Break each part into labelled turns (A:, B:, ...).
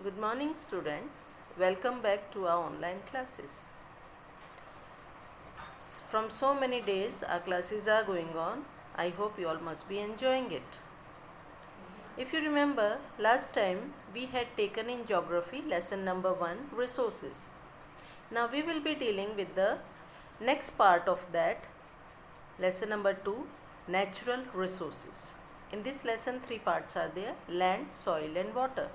A: Good morning, students. Welcome back to our online classes. From so many days, our classes are going on. I hope you all must be enjoying it. If you remember, last time we had taken in geography lesson number 1, resources. Now we will be dealing with the next part of that, lesson number 2, natural resources. In this lesson, 3 parts are there: land, soil and water.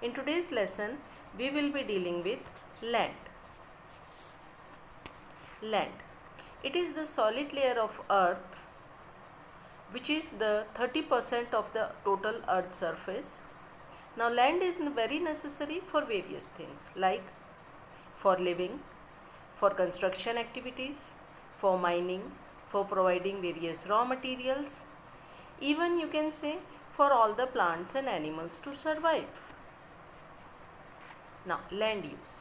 A: In today's lesson, we will be dealing with land. Land. It is the solid layer of earth which is the 30% of the total earth surface. Now land is very necessary for various things like for living, for construction activities, for mining, for providing various raw materials, even you can say for all the plants and animals to survive. Now land use.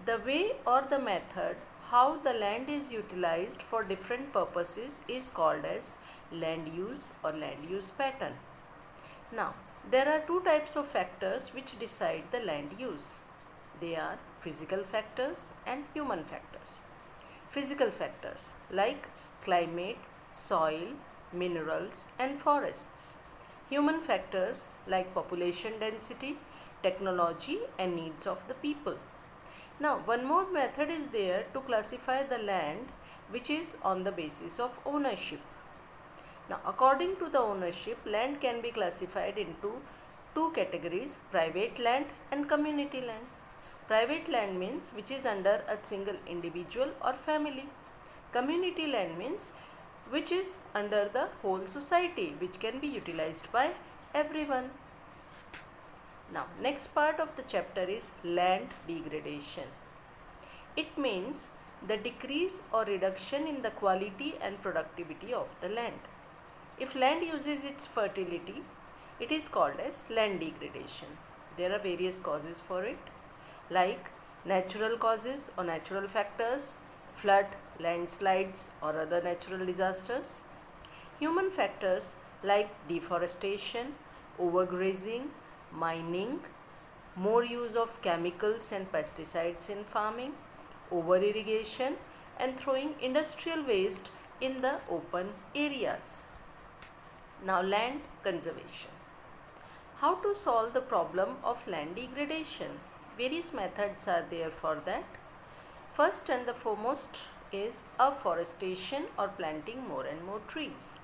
A: The way or the method how the land is utilized for different purposes is called as land use or land use pattern. Now, there are two types of factors which decide the land use. They are physical factors and human factors. Physical factors like climate, soil, minerals and forests. Human factors like population density, technology and needs of the people. Now, one more method is there to classify the land, which is on the basis of ownership. Now, according to the ownership, land can be classified into two categories: private land and community land. Private land means which is under a single individual or family. Community land means which is under the whole society, which can be utilized by everyone. Now, next part of the chapter is land degradation. It means the decrease or reduction in the quality and productivity of the land. If land loses its fertility, it is called as land degradation. There are various causes for it, like natural causes or natural factors, flood, landslides or other natural disasters. Human factors like deforestation, overgrazing, mining, more use of chemicals and pesticides in farming, over irrigation and throwing industrial waste in the open areas. Now, land conservation. How to solve the problem of land degradation? Various methods are there for that. First and the foremost is afforestation or planting more and more trees.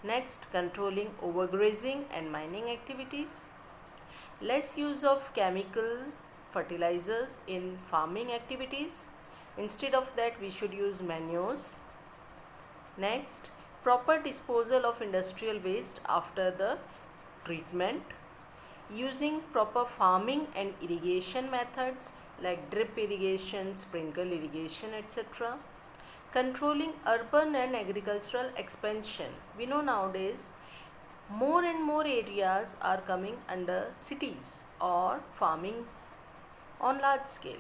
A: Next, controlling overgrazing and mining activities. Less use of chemical fertilizers in farming activities. Instead of that, we should use manures. Next, proper disposal of industrial waste after the treatment. Using proper farming and irrigation methods like drip irrigation, sprinkle irrigation, etc. Controlling urban and agricultural expansion. We know nowadays more and more areas are coming under cities or farming on large scale.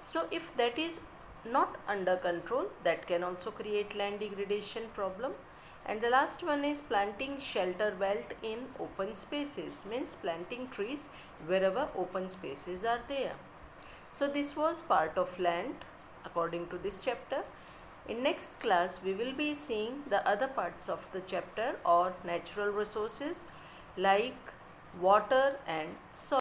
A: So if that is not under control, that can also create land degradation problem. And the last one is planting shelter belt in open spaces, means planting trees wherever open spaces are there. So this was part of land according to this chapter. In next class, we will be seeing the other parts of the chapter or natural resources like water and soil.